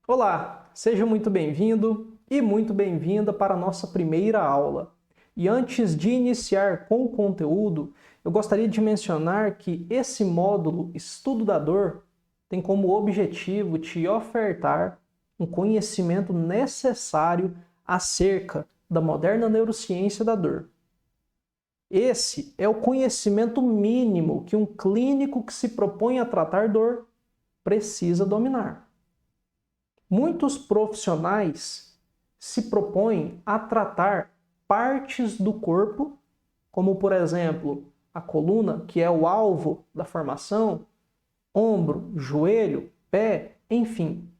Olá, seja muito bem-vindo e muito bem-vinda para a nossa primeira aula. E antes de iniciar com o conteúdo, eu gostaria de mencionar que esse módulo Estudo da Dor tem como objetivo te ofertar um conhecimento necessário acerca da moderna neurociência da dor. Esse é o conhecimento mínimo que um clínico que se propõe a tratar dor precisa dominar. Muitos profissionais se propõem a tratar partes do corpo, como por exemplo a coluna, que é o alvo da formação, ombro, joelho, pé, enfim.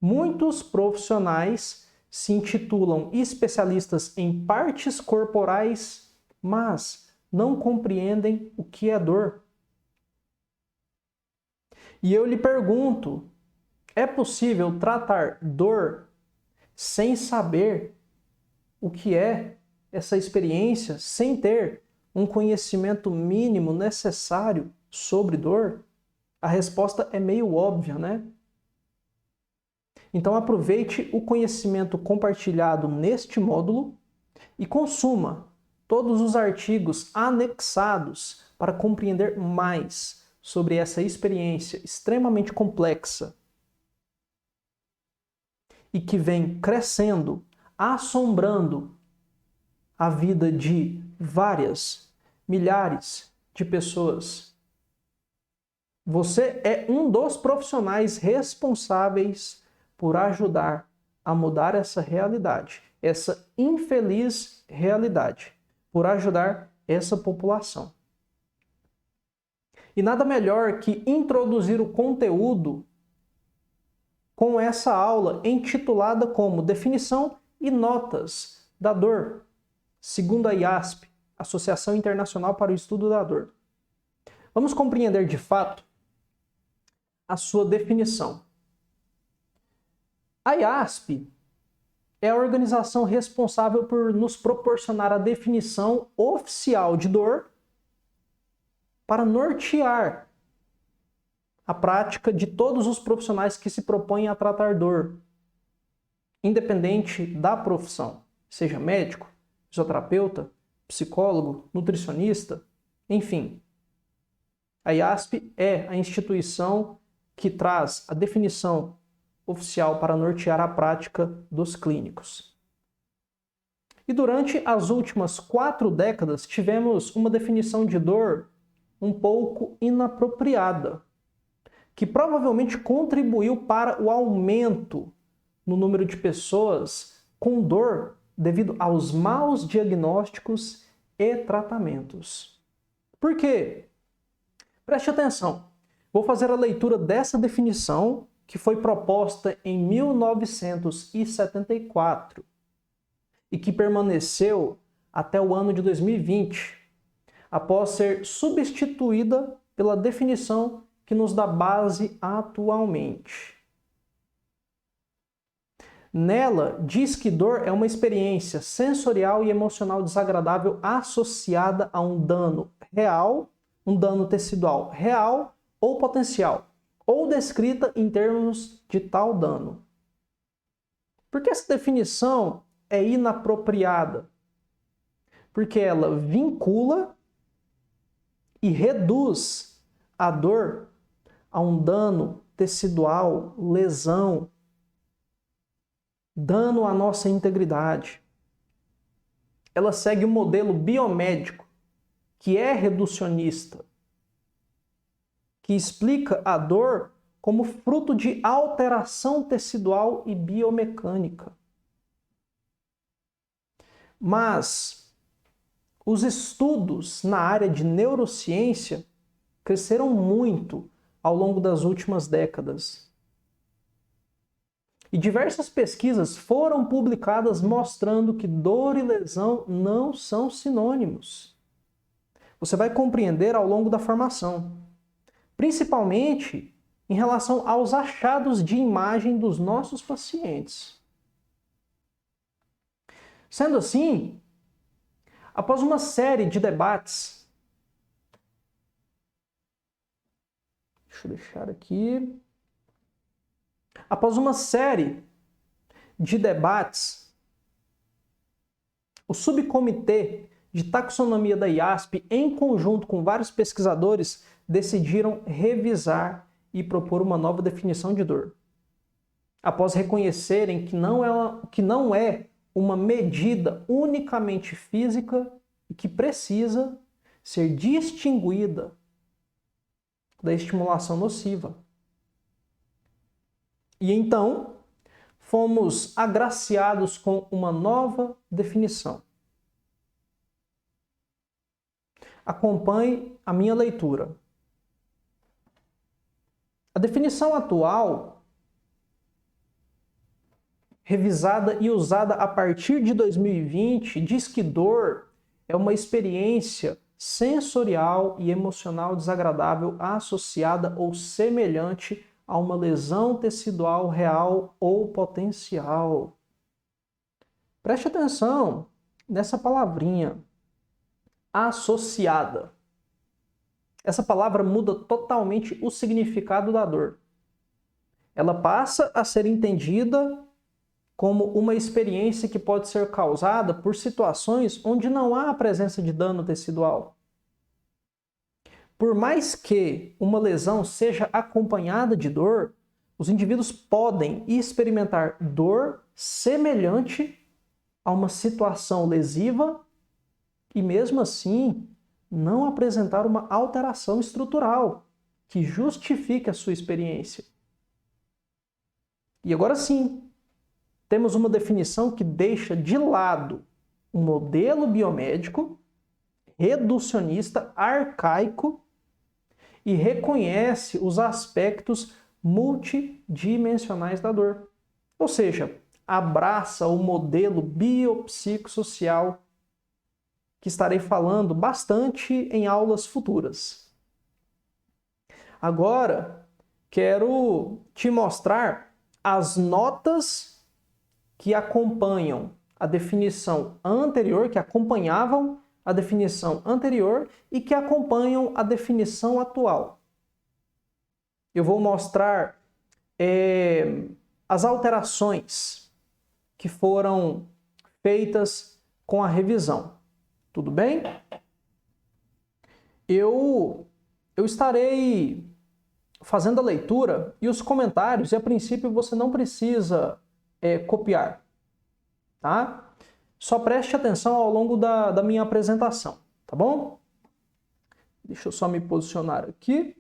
Muitos profissionais se intitulam especialistas em partes corporais, mas não compreendem o que é dor. E eu lhe pergunto, é possível tratar dor sem saber o que é essa experiência, sem ter um conhecimento mínimo necessário sobre dor? A resposta é meio óbvia, né? Então aproveite o conhecimento compartilhado neste módulo e consuma todos os artigos anexados para compreender mais sobre essa experiência extremamente complexa e que vem crescendo, assombrando a vida de várias, milhares de pessoas. Você é um dos profissionais responsáveis por ajudar a mudar essa realidade, essa infeliz realidade, por ajudar essa população. E nada melhor que introduzir o conteúdo com essa aula intitulada como Definição e Notas da Dor, segundo a IASP, Associação Internacional para o Estudo da Dor. Vamos compreender de fato a sua definição. A IASP é a organização responsável por nos proporcionar a definição oficial de dor para nortear a prática de todos os profissionais que se propõem a tratar dor, independente da profissão, seja médico, fisioterapeuta, psicólogo, nutricionista, enfim. A IASP é a instituição que traz a definição oficial para nortear a prática dos clínicos. E durante as últimas 4 décadas tivemos uma definição de dor um pouco inapropriada, que provavelmente contribuiu para o aumento no número de pessoas com dor devido aos maus diagnósticos e tratamentos. Por quê? Preste atenção. Vou fazer a leitura dessa definição que foi proposta em 1974 e que permaneceu até o ano de 2020, após ser substituída pela definição que nos dá base atualmente. Nela, diz que dor é uma experiência sensorial e emocional desagradável associada a um dano real, um dano tecidual real ou potencial, ou descrita em termos de tal dano. Por que essa definição é inapropriada? Porque ela vincula e reduz a dor a um dano tecidual, lesão, dano à nossa integridade. Ela segue o modelo biomédico, que é reducionista, que explica a dor como fruto de alteração tecidual e biomecânica. Mas os estudos na área de neurociência cresceram muito ao longo das últimas décadas. E diversas pesquisas foram publicadas mostrando que dor e lesão não são sinônimos. Você vai compreender ao longo da formação, principalmente em relação aos achados de imagem dos nossos pacientes. Sendo assim, após uma série de debates, deixa eu deixar aqui. Após uma série de debates, o subcomitê de taxonomia da IASP, em conjunto com vários pesquisadores, decidiram revisar e propor uma nova definição de dor. Após reconhecerem que não é uma medida unicamente física e que precisa ser distinguida da estimulação nociva. E então, fomos agraciados com uma nova definição. Acompanhe a minha leitura. A definição atual, revisada e usada a partir de 2020, diz que dor é uma experiência sensorial e emocional desagradável associada ou semelhante a uma lesão tecidual real ou potencial. Preste atenção nessa palavrinha, associada. Essa palavra muda totalmente o significado da dor. Ela passa a ser entendida como uma experiência que pode ser causada por situações onde não há a presença de dano tecidual. Por mais que uma lesão seja acompanhada de dor, os indivíduos podem experimentar dor semelhante a uma situação lesiva e, mesmo assim, não apresentar uma alteração estrutural que justifique a sua experiência. E agora sim, temos uma definição que deixa de lado um modelo biomédico reducionista, arcaico, e reconhece os aspectos multidimensionais da dor. Ou seja, abraça o modelo biopsicossocial que estarei falando bastante em aulas futuras. Agora, quero te mostrar as notas que acompanham a definição anterior, que acompanhavam a definição anterior e que acompanham a definição atual. Eu vou mostrar as alterações que foram feitas com a revisão. Tudo bem? Eu estarei fazendo a leitura e os comentários, e a princípio você não precisa copiar, tá? Só preste atenção ao longo da minha apresentação, tá bom? Deixa eu só me posicionar aqui.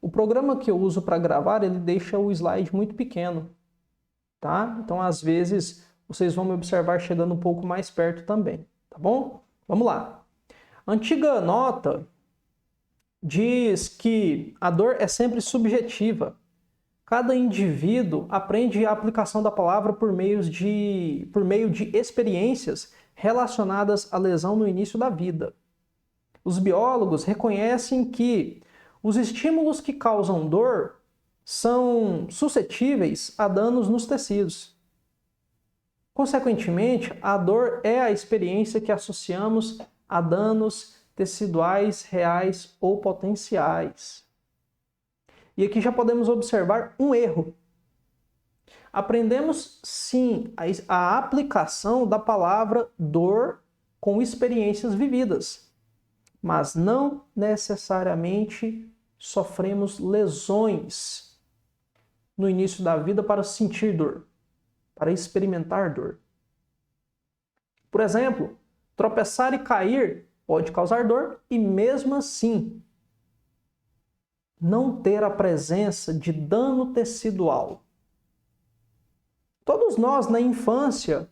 O programa que eu uso para gravar, ele deixa o slide muito pequeno, tá? Então, às vezes, vocês vão me observar chegando um pouco mais perto também, tá bom? Vamos lá. A antiga nota diz que a dor é sempre subjetiva. Cada indivíduo aprende a aplicação da palavra por meio de experiências relacionadas à lesão no início da vida. Os biólogos reconhecem que os estímulos que causam dor são suscetíveis a danos nos tecidos. Consequentemente, a dor é a experiência que associamos a danos teciduais reais ou potenciais. E aqui já podemos observar um erro. Aprendemos, sim, a aplicação da palavra dor com experiências vividas, mas não necessariamente sofremos lesões no início da vida para sentir dor, para experimentar dor. Por exemplo, tropeçar e cair pode causar dor e, mesmo assim, não ter a presença de dano tecidual. Todos nós, na infância,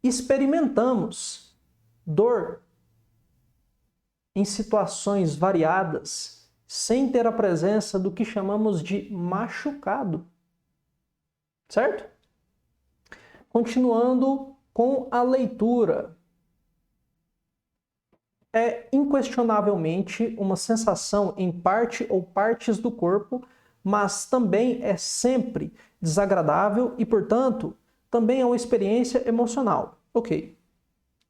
experimentamos dor em situações variadas, sem ter a presença do que chamamos de machucado. Certo? Continuando com a leitura. É inquestionavelmente uma sensação em parte ou partes do corpo, mas também é sempre desagradável e, portanto, também é uma experiência emocional. Ok.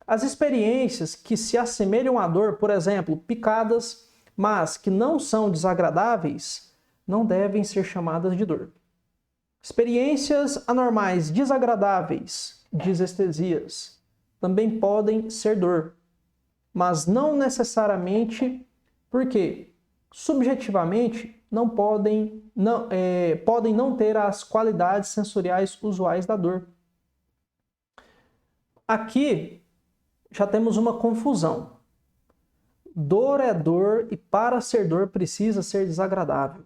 As experiências que se assemelham à dor, por exemplo, picadas, mas que não são desagradáveis, não devem ser chamadas de dor. Experiências anormais desagradáveis, disestesias, também podem ser dor, mas não necessariamente, porque subjetivamente podem não ter as qualidades sensoriais usuais da dor. Aqui já temos uma confusão. Dor é dor e para ser dor precisa ser desagradável,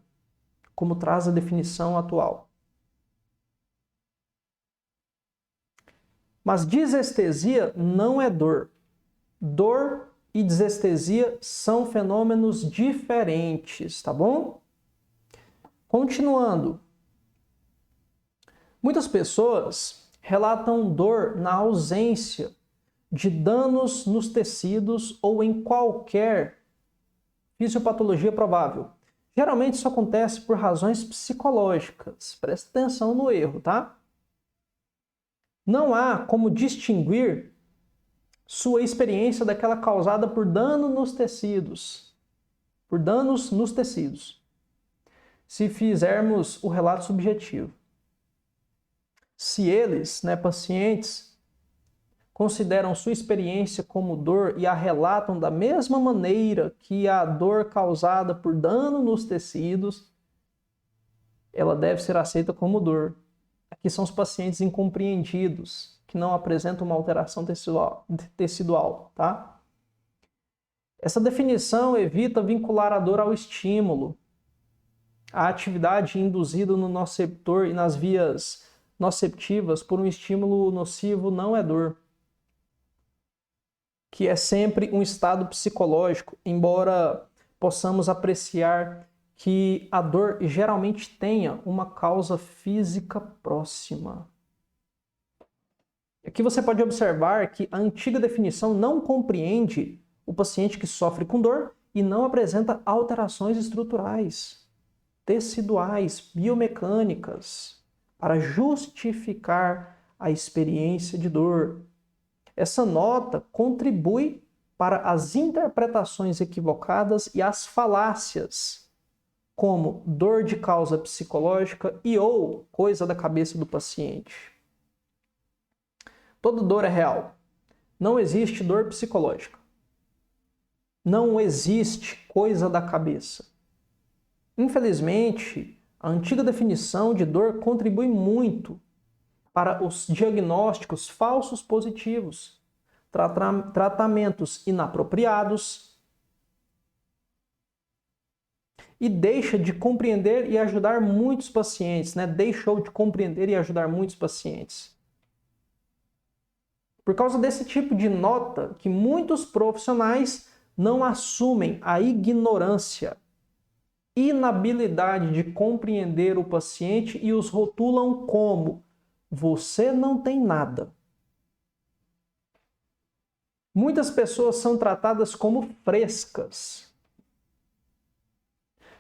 como traz a definição atual. Mas disestesia não é dor. Dor e disestesia são fenômenos diferentes, tá bom? Continuando. Muitas pessoas relatam dor na ausência de danos nos tecidos ou em qualquer fisiopatologia provável. Geralmente isso acontece por razões psicológicas. Presta atenção no erro, tá? Não há como distinguir sua experiência daquela causada por dano nos tecidos. Por danos nos tecidos. Se fizermos o relato subjetivo. Se eles, pacientes, consideram sua experiência como dor e a relatam da mesma maneira que a dor causada por dano nos tecidos, ela deve ser aceita como dor. Aqui são os pacientes incompreendidos, que não apresentam uma alteração tecidual, tá? Essa definição evita vincular a dor ao estímulo. A atividade induzida no noceptor e nas vias noceptivas por um estímulo nocivo não é dor, que é sempre um estado psicológico, embora possamos apreciar que a dor geralmente tenha uma causa física próxima. Aqui você pode observar que a antiga definição não compreende o paciente que sofre com dor e não apresenta alterações estruturais, teciduais, biomecânicas, para justificar a experiência de dor. Essa nota contribui para as interpretações equivocadas e as falácias, como dor de causa psicológica e ou coisa da cabeça do paciente. Toda dor é real. Não existe dor psicológica. Não existe coisa da cabeça. Infelizmente, a antiga definição de dor contribui muito para os diagnósticos falsos positivos, tratamentos inapropriados e deixa de compreender e ajudar muitos pacientes, Deixou de compreender e ajudar muitos pacientes. Por causa desse tipo de nota que muitos profissionais não assumem a ignorância, inabilidade de compreender o paciente e os rotulam como você não tem nada. Muitas pessoas são tratadas como frescas.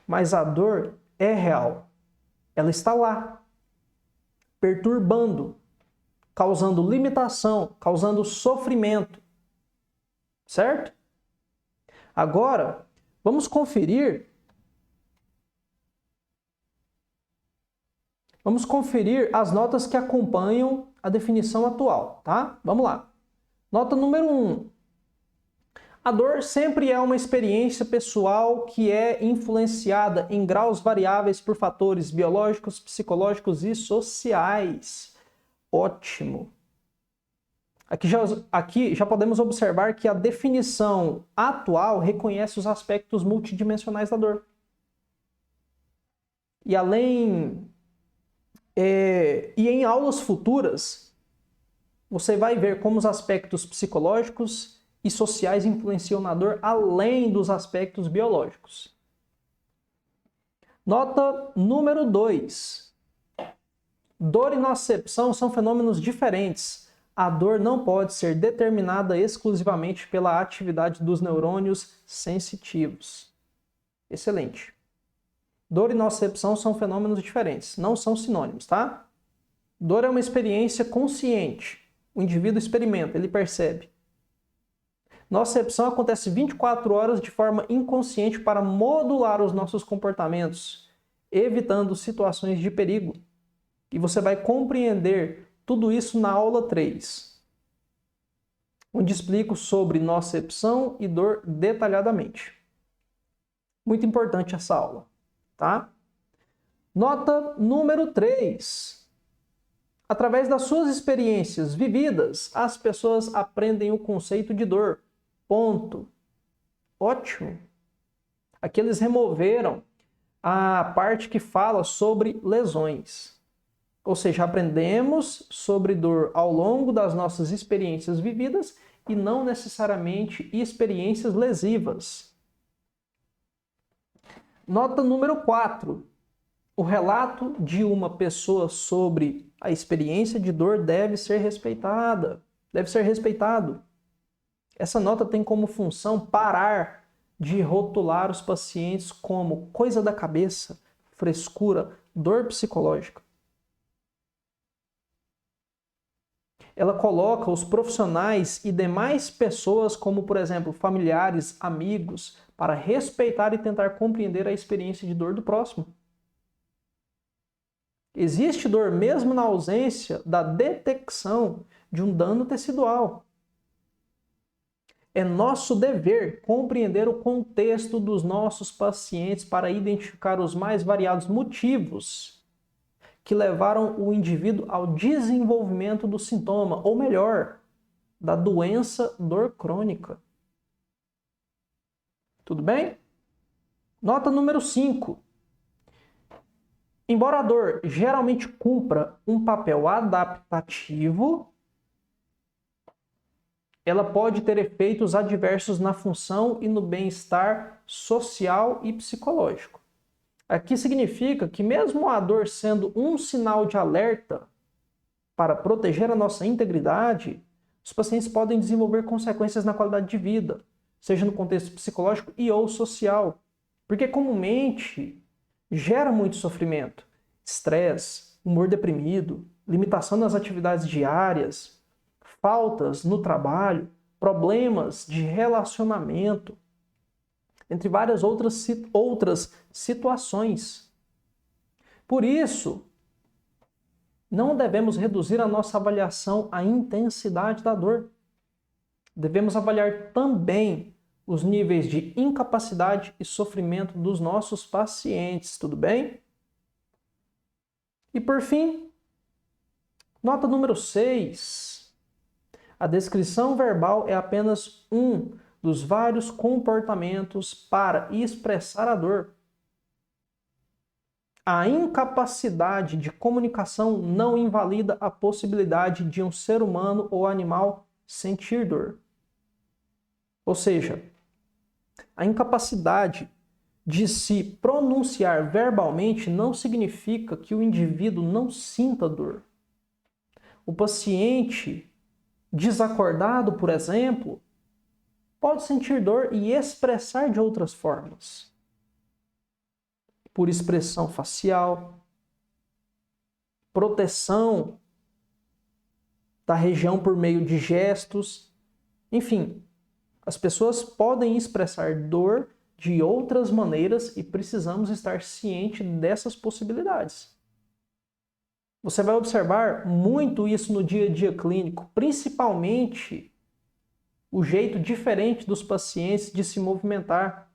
Mas a dor é real. Ela está lá, perturbando, causando limitação, causando sofrimento. Certo? Agora, vamos conferir as notas que acompanham a definição atual, tá? Vamos lá. Nota número 1. A dor sempre é uma experiência pessoal que é influenciada em graus variáveis por fatores biológicos, psicológicos e sociais. Ótimo. Aqui já podemos observar que a definição atual reconhece os aspectos multidimensionais da dor. E em aulas futuras, você vai ver como os aspectos psicológicos e sociais influenciam na dor, além dos aspectos biológicos. Nota número 2. Dor e nocepção são fenômenos diferentes. A dor não pode ser determinada exclusivamente pela atividade dos neurônios sensitivos. Excelente. Dor e nocepção são fenômenos diferentes, não são sinônimos, tá? Dor é uma experiência consciente. O indivíduo experimenta, ele percebe. Nocepção acontece 24 horas de forma inconsciente para modular os nossos comportamentos, evitando situações de perigo. E você vai compreender tudo isso na aula 3, onde explico sobre nocepção e dor detalhadamente. Muito importante essa aula, tá? Nota número 3. Através das suas experiências vividas, as pessoas aprendem o conceito de dor. Ponto. Ótimo. Aqui eles removeram a parte que fala sobre lesões. Ou seja, aprendemos sobre dor ao longo das nossas experiências vividas e não necessariamente experiências lesivas. Nota número 4. O relato de uma pessoa sobre a experiência de dor deve ser respeitada. Deve ser respeitado. Essa nota tem como função parar de rotular os pacientes como coisa da cabeça, frescura, dor psicológica. Ela coloca os profissionais e demais pessoas, como por exemplo familiares, amigos, para respeitar e tentar compreender a experiência de dor do próximo. Existe dor mesmo na ausência da detecção de um dano tecidual. É nosso dever compreender o contexto dos nossos pacientes para identificar os mais variados motivos que levaram o indivíduo ao desenvolvimento do sintoma, ou melhor, da doença dor crônica. Tudo bem? Nota número 5. Embora a dor geralmente cumpra um papel adaptativo, ela pode ter efeitos adversos na função e no bem-estar social e psicológico. Aqui significa que mesmo a dor sendo um sinal de alerta para proteger a nossa integridade, os pacientes podem desenvolver consequências na qualidade de vida, seja no contexto psicológico e ou social, porque comumente gera muito sofrimento, estresse, humor deprimido, limitação nas atividades diárias, faltas no trabalho, problemas de relacionamento, entre várias outras situações. Por isso, não devemos reduzir a nossa avaliação à intensidade da dor. Devemos avaliar também os níveis de incapacidade e sofrimento dos nossos pacientes, tudo bem? E por fim, nota número 6. A descrição verbal é apenas um dos vários comportamentos para expressar a dor. A incapacidade de comunicação não invalida a possibilidade de um ser humano ou animal sentir dor. Ou seja, a incapacidade de se pronunciar verbalmente não significa que o indivíduo não sinta dor. O paciente desacordado, por exemplo, pode sentir dor e expressar de outras formas. Por expressão facial, proteção da região por meio de gestos, enfim, as pessoas podem expressar dor de outras maneiras e precisamos estar cientes dessas possibilidades. Você vai observar muito isso no dia a dia clínico, principalmente o jeito diferente dos pacientes de se movimentar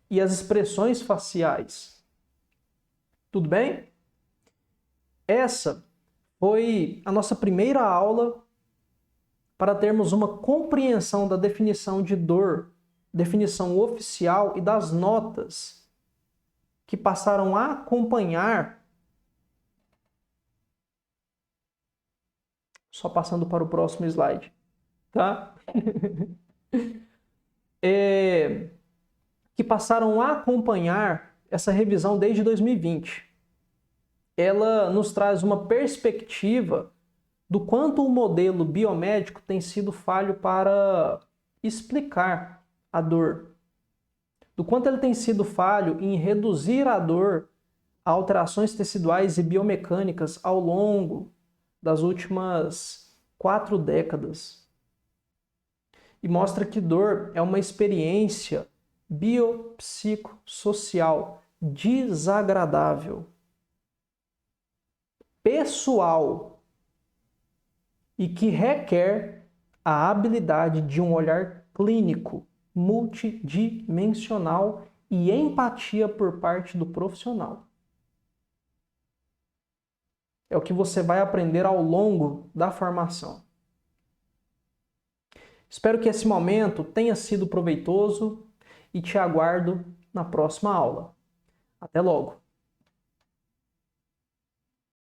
e as expressões faciais. Tudo bem? Essa foi a nossa primeira aula para termos uma compreensão da definição de dor, definição oficial e das notas que passaram a acompanhar. Só passando para o próximo slide, tá? Que passaram a acompanhar essa revisão desde 2020. Ela nos traz uma perspectiva do quanto o modelo biomédico tem sido falho para explicar a dor, do quanto ele tem sido falho em reduzir a dor a alterações teciduais e biomecânicas ao longo das últimas 4 décadas. E mostra que dor é uma experiência biopsicossocial desagradável. pessoal e que requer a habilidade de um olhar clínico, multidimensional e empatia por parte do profissional. É o que você vai aprender ao longo da formação. Espero que esse momento tenha sido proveitoso e te aguardo na próxima aula. Até logo!